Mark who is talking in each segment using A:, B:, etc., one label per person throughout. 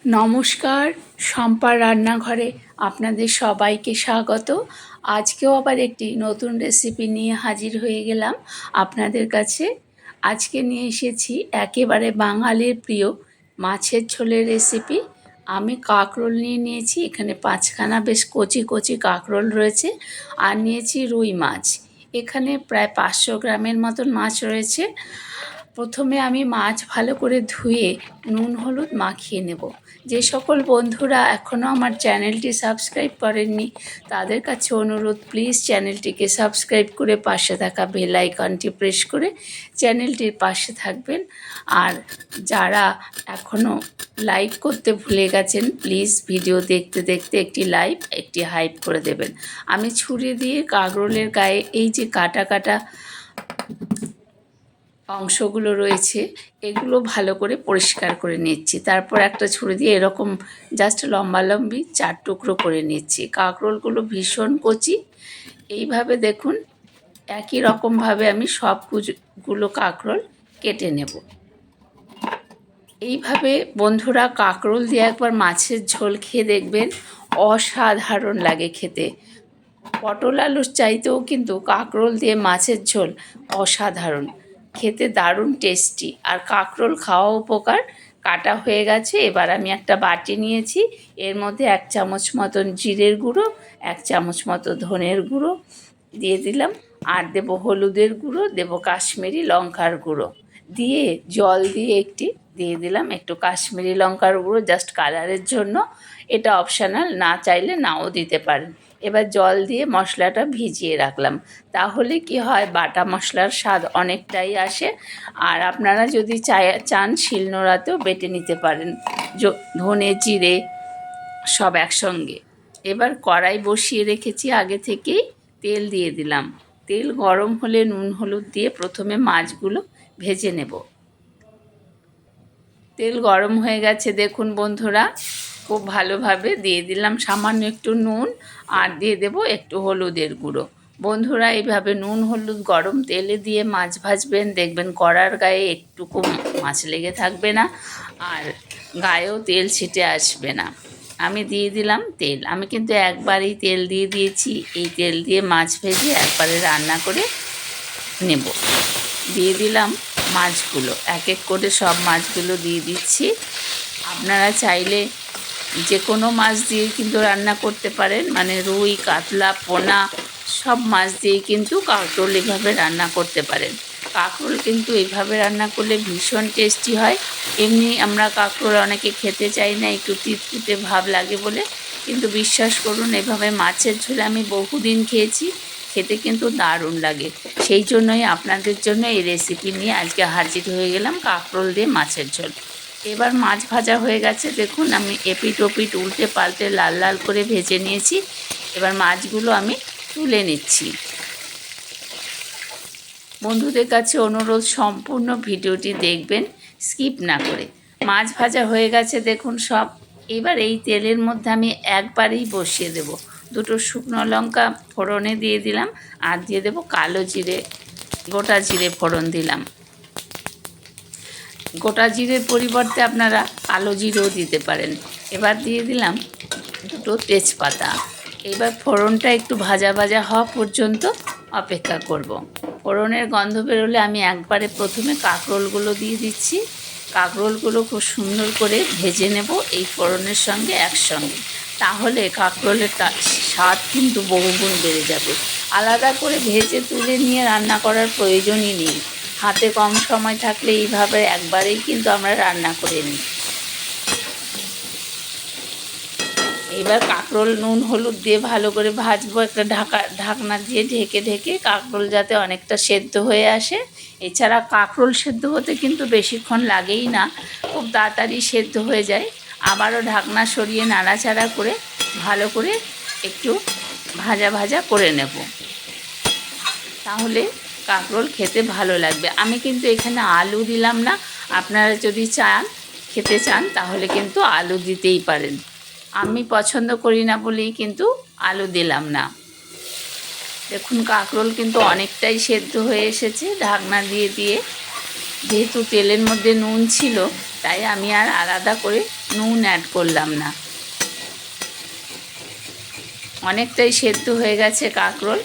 A: নমস্কার, শম্পার রান্নাঘরে আপনাদের সবাইকে স্বাগত। আজকেও আবার একটি নতুন রেসিপি নিয়ে হাজির হয়ে গেলাম আপনাদের কাছে। আজকে নিয়ে এসেছি একেবারে বাঙালির প্রিয় মাছের ঝোলের রেসিপি। আমি কাঁকরোল নিয়েছি, এখানে 5খানা বেশ কচি কচি কাঁকরোল রয়েছে, আর নিয়েছি রুই মাছ। এখানে প্রায় 500 গ্রামের মতন মাছ রয়েছে। প্রথমে আমি মাছ ভালো করে ধুয়ে নুন হলুদ মাখিয়ে নেব। যে সকল বন্ধুরা এখনও আমার চ্যানেলটি সাবস্ক্রাইব করেননি তাদের কাছে অনুরোধ, প্লিজ চ্যানেলটিকে সাবস্ক্রাইব করে পাশে থাকা বেল আইকনটি প্রেস করে চ্যানেলটির পাশে থাকবেন। আর যারা এখনও লাইক করতে ভুলে গেছেন, প্লিজ ভিডিও দেখতে দেখতে একটি লাইক একটি হাইপ করে দেবেন। আমি ছুরি দিয়ে কাঁকরোলের গায়ে এই যে কাটা কাটা অংশগুলো রয়েছে এগুলো ভালো করে পরিষ্কার করে নিচ্ছি। তারপর একটা ছুরি দিয়ে এরকম জাস্ট লম্বালম্বি 4 টুকরো করে নিচ্ছি। কাঁকরোলগুলো ভীষণ কচি। এইভাবে দেখুন একই রকমভাবে আমি সবগুলো কাঁকরোল কেটে নেব। এইভাবে বন্ধুরা কাঁকরোল দিয়ে একবার মাছের ঝোল খেয়ে দেখবেন, অসাধারণ লাগে খেতে। পটল আলুর চাইতেও কিন্তু কাঁকরোল দিয়ে মাছের ঝোল অসাধারণ খেতে, দারুণ টেস্টি। আর কাঁকরোল খাওয়া উপকার। কাটা হয়ে গেছে, এবার আমি একটা বাটি নিয়েছি, এর মধ্যে 1 চামচ মতন জিরের গুঁড়ো, 1 চামচ মতো ধনের গুঁড়ো দিয়ে দিলাম, আর দেব হলুদের গুঁড়ো, দেব কাশ্মীরি লঙ্কার গুঁড়ো, দিয়ে জল দিয়ে দিয়ে দিলাম একটু কাশ্মীরি লঙ্কার গুঁড়ো জাস্ট কালারের জন্য। এটা অপশনাল, না চাইলে নাও দিতে পারেন। এবার জল দিয়ে মশলাটা ভিজিয়ে রাখলাম। তাহলে কি হয়, বাটা মশলার স্বাদ অনেকটাই আসে। আর আপনারা যদি চান শিলনোড়াতেও বেটে নিতে পারেন, ধনে জিরে সব একসঙ্গে। এবার কড়াই বসিয়ে রেখেছি আগে থেকেই, তেল দিয়ে দিলাম। তেল গরম হলে নুন হলুদ দিয়ে প্রথমে মাছগুলো ভেজে নেব। তেল গরম হয়ে গেছে দেখুন বন্ধুরা, খুব ভালোভাবে দিয়ে দিলাম সামান্য একটু নুন, আর দিয়ে দেব একটু হলুদের গুঁড়ো। বন্ধুরা এইভাবে নুন হলুদ গরম তেলে দিয়ে মাছ ভাজবেন, দেখবেন কড়ার গায়ে একটুকু মাছ লেগে থাকবে না, আর গায়েও তেল ছিটে আসবে না। আমি দিয়ে দিলাম তেল, আমি কিন্তু একবারই তেল দিয়ে দিয়েছি। এই তেল দিয়ে মাছ ভেজে একবারে রান্না করে নেব। দিয়ে দিলাম মাছগুলো, এক এক করে সব মাছগুলো দিয়ে দিচ্ছি। আপনারা চাইলে যে কোনো মাছ দিয়ে কিন্তু রান্না করতে পারেন, মানে রুই, কাতলা, পোনা সব মাছ দিয়েই কিন্তু কাঁকরোল এভাবে রান্না করতে পারেন। কাঁকরোল কিন্তু এইভাবে রান্না করলে ভীষণ টেস্টি হয়। এমনি আমরা কাঁকরোল অনেকে খেতে চাই না, একটু তিতকুটে ভাব লাগে বলে, কিন্তু বিশ্বাস করুন এভাবে মাছের ঝোলে আমি বহুদিন খেয়েছি, খেতে কিন্তু দারুণ লাগে। সেই জন্যই আপনাদের জন্য এই রেসিপি নিয়ে আজকে হাজির হয়ে গেলাম, কাঁকরোল দিয়ে মাছের ঝোল। এবার মাছ ভাজা হয়ে গেছে দেখুন, আমি এপিট ওপিট উল্টে পাল্টে লাল লাল করে ভেজে নিয়েছি। এবার মাছগুলো আমি তুলে নিচ্ছি। বন্ধুদের কাছে অনুরোধ, সম্পূর্ণ ভিডিওটি দেখবেন স্কিপ না করে। মাছ ভাজা হয়ে গেছে দেখুন সব। এবার এই তেলের মধ্যে আমি একবারেই বসিয়ে দেব। 2টো শুকনো লঙ্কা ফোড়নে দিয়ে দিলাম, আর দিয়ে দেব কালো জিরে, গোটা জিরে ফোড়ন দিলাম। গোটা জিরের পরিবর্তে আপনারা কালো জিরেও দিতে পারেন। এবার দিয়ে দিলাম 2টো তেজপাতা। এবার ফোড়নটা একটু ভাজা ভাজা হওয়া পর্যন্ত অপেক্ষা করব। ফোড়নের গন্ধ বেরোলে আমি একবারে প্রথমে কাঁকরোলগুলো দিয়ে দিচ্ছি। কাঁকরোলগুলো খুব সুন্দর করে ভেজে নেব এই ফোড়নের সঙ্গে একসঙ্গে, তাহলে কাঁকরোলের স্বাদ কিন্তু বহুগুণ বেড়ে যাবে। আলাদা করে ভেজে তুলে নিয়ে রান্না করার প্রয়োজনই নেই। হাতে কম সময় থাকলে এইভাবে একবারেই কিন্তু আমরা রান্না করে নিই। এবার কাঁকরোল নুন হলুদ দিয়ে ভালো করে ভাজবো, একটা ঢাকনা দিয়ে ঢেকে ঢেকে, কাঁকরোল যাতে অনেকটা সেদ্ধ হয়ে আসে। এছাড়া কাঁকরোল সেদ্ধ হতে কিন্তু বেশিক্ষণ লাগেই না, খুব তাড়াতাড়ি সেদ্ধ হয়ে যায়। আবারও ঢাকনা সরিয়ে নাড়াচাড়া করে ভালো করে একটু ভাজা ভাজা করে নেব, তাহলে কাঁকরোল খেতে ভালো লাগবে। আমি কিন্তু এখানে আলু দিলাম না, আপনারা যদি খেতে চান তাহলে কিন্তু আলু দিতেই পারেন। আমি পছন্দ করি না বলেই কিন্তু আলু দিলাম না। দেখুন কাঁকরোল কিন্তু অনেকটাই সেদ্ধ হয়ে এসেছে ঢাকনা দিয়ে দিয়ে। যেহেতু তেলের মধ্যে নুন ছিল তাই আমি আর আলাদা করে নুন অ্যাড করলাম না। অনেকটাই সেদ্ধ হয়ে গেছে কাঁকরোল।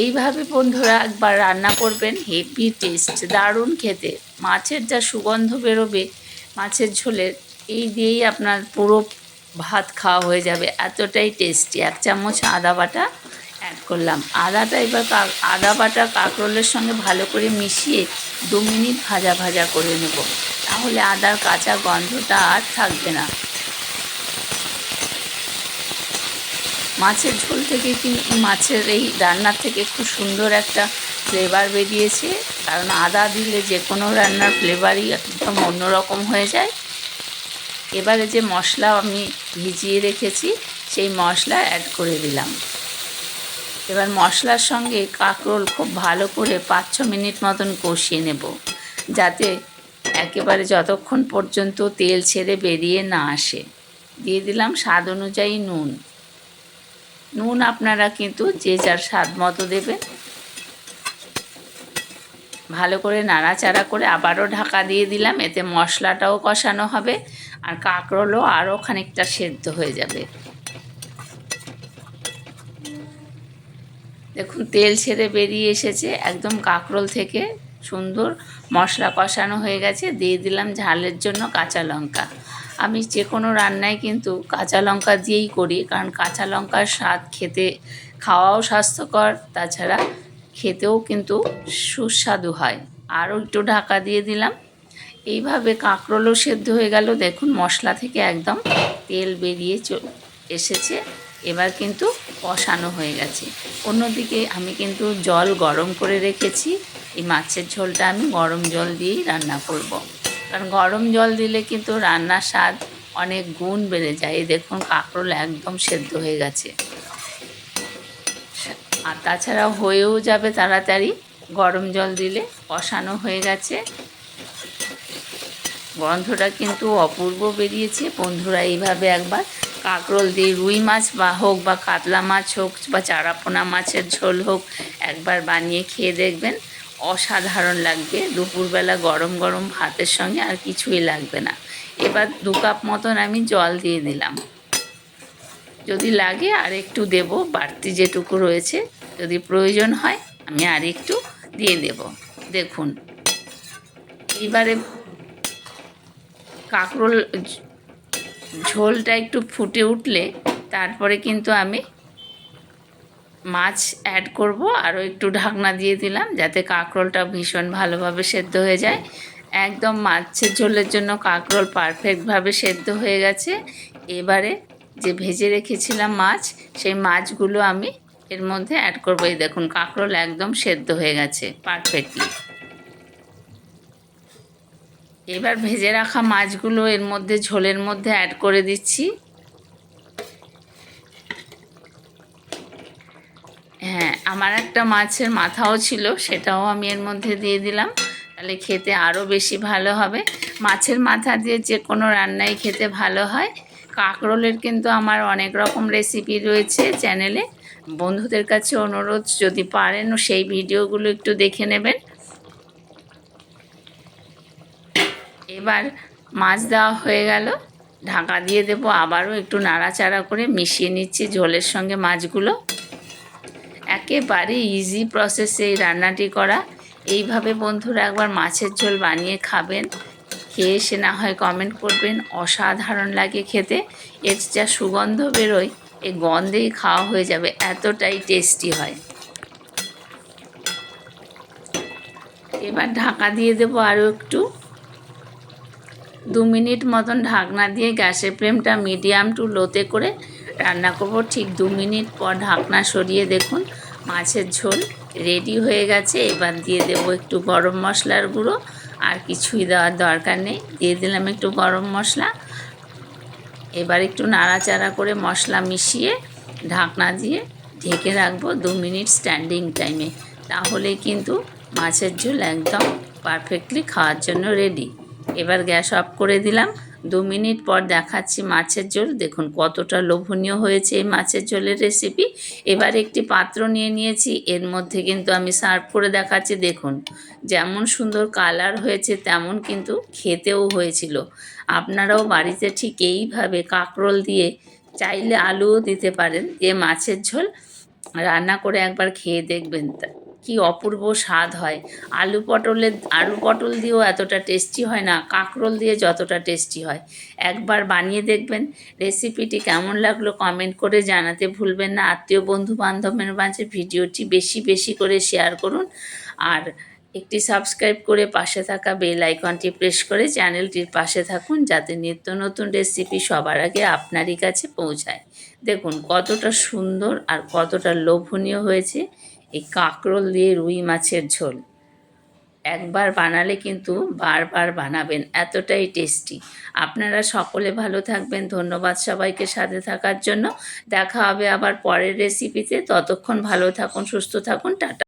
A: এইভাবে বন্ধুরা একবার রান্না করবেন, হেভি টেস্ট, দারুণ খেতে। মাছের যা সুগন্ধ বেরোবে মাছের ঝোলের, এই দিয়েই আপনার পুরো ভাত খাওয়া হয়ে যাবে, এতটাই টেস্টি। 1 চামচ আদা বাটা অ্যাড করলাম। আদাটা এবার আদা বাটা কাঁকরোলের সঙ্গে ভালো করে মিশিয়ে 2 মিনিট ভাজা ভাজা করে নেব, তাহলে আদার কাঁচা গন্ধটা আর থাকবে না। মাছের ঝোল থেকে কিন্তু মাছের এই রান্নার থেকে খুব সুন্দর একটা ফ্লেভার বেরিয়েছে, কারণ আদা দিলে যে কোনো রান্নার ফ্লেভারই একদম অন্যরকম হয়ে যায়। এবারে যে মশলা আমি ভিজিয়ে রেখেছি সেই মশলা অ্যাড করে দিলাম। এবার মশলার সঙ্গে কাঁকরোল খুব ভালো করে 5-6 মিনিট মতন কষিয়ে নেব, যাতে একেবারে যতক্ষণ পর্যন্ত তেল ছেড়ে বেরিয়ে না আসে। দিয়ে দিলাম স্বাদ অনুযায়ী নুন। নুন আপনারা কিন্তু যে যার স্বাদ মতো দেবেন। ভালো করে নাড়াচাড়া করে আবারও ঢাকা দিয়ে দিলাম, এতে মশলাটাও কষানো হবে আর কাঁকরোলও আরও খানিকটা সেদ্ধ হয়ে যাবে। দেখুন তেল ছেড়ে বেরিয়ে এসেছে, একদম কাঁকরোল থেকে সুন্দর মশলা কষানো হয়ে গেছে। দিয়ে দিলাম ঝালের জন্য কাঁচা লঙ্কা। আমি যে কোনো রান্নায় কিন্তু কাঁচা লঙ্কা দিয়েই করি, কারণ কাঁচা লঙ্কার স্বাদ খেতে, খাওয়াও স্বাস্থ্যকর, তাছাড়া খেতেও কিন্তু সুস্বাদু হয়। আরও একটু ঢাকা দিয়ে দিলাম। এইভাবে কাঁকরোলও সেদ্ধ হয়ে গেল। দেখুন মশলা থেকে একদম তেল বেরিয়ে এসেছে। এবার কিন্তু কষানো হয়ে গেছে। অন্যদিকে আমি কিন্তু জল গরম করে রেখেছি। এই মাছের ঝোলটা আমি গরম জল দিয়েই রান্না করব, কারণ গরম জল দিলে কিন্তু রান্নার স্বাদ অনেক গুণ বেড়ে যায়। এই দেখুন কাঁকরোল একদম সেদ্ধ হয়ে গেছে, আর তাছাড়া হয়েও যাবে তাড়াতাড়ি গরম জল দিলে। কষানো হয়ে গেছে, গন্ধটা কিন্তু অপূর্ব বেরিয়েছে। বন্ধুরা এইভাবে একবার কাঁকরোল দিয়ে রুই মাছ বা হোক বা কাতলা মাছ হোক বা চারাপোনা মাছের ঝোল হোক, একবার বানিয়ে খেয়ে দেখবেন, অসাধারণ লাগবে। দুপুরবেলা গরম গরম ভাতের সঙ্গে আর কিছুই লাগবে না। এবার 2 কাপ মতন আমি জল দিয়ে দিলাম। যদি লাগে আর একটু দেব, বাড়তি যেটুকু রয়েছে, যদি প্রয়োজন হয় আমি আর একটু দিয়ে দেব। দেখুন এবারে কাঁকরোল ঝোলটা একটু ফুটে উঠলে তারপরে কিন্তু আমি মাছ অ্যাড করব। আরও একটু ঢাকনা দিয়ে দিলাম, যাতে কাঁকরোলটা ভীষণ ভালোভাবে সেদ্ধ হয়ে যায়। একদম মাছের ঝোলের জন্য কাঁকরোল পারফেক্টভাবে সেদ্ধ হয়ে গেছে। এবারে যে ভেজে রেখেছিলাম মাছ, সেই মাছগুলো আমি এর মধ্যে অ্যাড করব। এই দেখুন কাঁকরোল একদম সেদ্ধ হয়ে গেছে পারফেক্টলি। এবার ভেজে রাখা মাছগুলো এর মধ্যে ঝোলের মধ্যে অ্যাড করে দিচ্ছি। হ্যাঁ, আমার একটা মাছের মাথাও ছিল, সেটাও আমি এর মধ্যে দিয়ে দিলাম, তাহলে খেতে আরও বেশি ভালো হবে। মাছের মাথা দিয়ে যে কোনো রান্নাই খেতে ভালো হয়। কাঁকরোলের কিন্তু আমার অনেক রকম রেসিপি রয়েছে চ্যানেলে। বন্ধুদের কাছে অনুরোধ, যদি পারেন সেই ভিডিওগুলো একটু দেখে নেবেন। এবার মাছ দেওয়া হয়ে গেল, ঢাকা দিয়ে দেবো। আবারও একটু নাড়াচাড়া করে মিশিয়ে নিচ্ছি ঝোলের সঙ্গে মাছগুলো। একেবারে ইজি প্রসেসে এই রান্নাটি করা। এইভাবে বন্ধুরা একবার মাছের ঝোল বানিয়ে খাবেন, খেয়ে এসে না হয় কমেন্ট করবেন। অসাধারণ লাগে খেতে, এর যা সুগন্ধ বেরোয় এই গন্ধেই খাওয়া হয়ে যাবে, এতটাই টেস্টি হয়। এবার ঢাকা দিয়ে দেবো আরও একটু 2 মিনিট মতন ঢাকনা দিয়ে গ্যাসের ফ্লেমটা মিডিয়াম টু লোতে করে রান্না করব। ঠিক 2 মিনিট পর ঢাকনা সরিয়ে দেখুন মাছের ঝোল রেডি হয়ে গেছে। এবার দিয়ে দেব একটু গরম মশলার গুঁড়ো, আর কিছুই দেওয়ার দরকার নেই। দিয়ে দিলাম একটু গরম মশলা। এবার একটু নাড়াচাড়া করে মশলা মিশিয়ে ঢাকনা দিয়ে ঢেকে রাখবো 2 মিনিট স্ট্যান্ডিং টাইমে। তাহলে কিন্তু মাছের ঝোল একদম পারফেক্টলি খাওয়ার জন্য রেডি। এবার গ্যাস অফ করে দিলাম। 2 মিনিট পর দেখাচ্ছি মাছের ঝোল। দেখুন কতটা লোভনীয় হয়েছে এই মাছের ঝোলের রেসিপি। এবার একটি পাত্র নিয়ে নিয়েছি, এর মধ্যে কিন্তু আমি সার্ভ করে দেখাচ্ছি। দেখুন যেমন সুন্দর কালার হয়েছে তেমন কিন্তু খেতেও হয়েছিল। আপনারাও বাড়িতে ঠিক এইভাবে কাঁকরোল দিয়ে, চাইলে আলুও দিতে পারেন, দিয়ে মাছের ঝোল রান্না করে একবার খেয়ে দেখবেন, কি অপূর্ব স্বাদ হয়। আলু পটল দিয়েও এতটা টেস্টি হয় না, কাঁকরোল দিয়ে যতটা টেস্টি হয়। একবার বানিয়ে দেখবেন। রেসিপিটি কেমন লাগলো কমেন্ট করে জানাতে ভুলবেন না। আত্মীয় বন্ধু বান্ধবের মাঝে ভিডিওটি বেশি বেশি করে শেয়ার করুন। আর একটি সাবস্ক্রাইব করে পাশে থাকা বেল আইকনটি প্রেস করে চ্যানেলটির পাশে থাকুন, যাতে নিত্য নতুন রেসিপি সবার আগে আপনারই কাছে পৌঁছায়। দেখুন কতটা সুন্দর আর কতটা লোভনীয় হয়েছে এই কাঁকরোল দিয়ে রুই মাছের ঝোল। একবার বানালে কিন্তু বারবার বানাবেন, এতটাই টেস্টি। আপনারা সকলে ভালো থাকবেন। ধন্যবাদ সবাইকে সাথে থাকার জন্য। দেখা হবে আবার পরের রেসিপিতে। ততক্ষণ ভালো থাকুন, সুস্থ থাকুন। টাটা।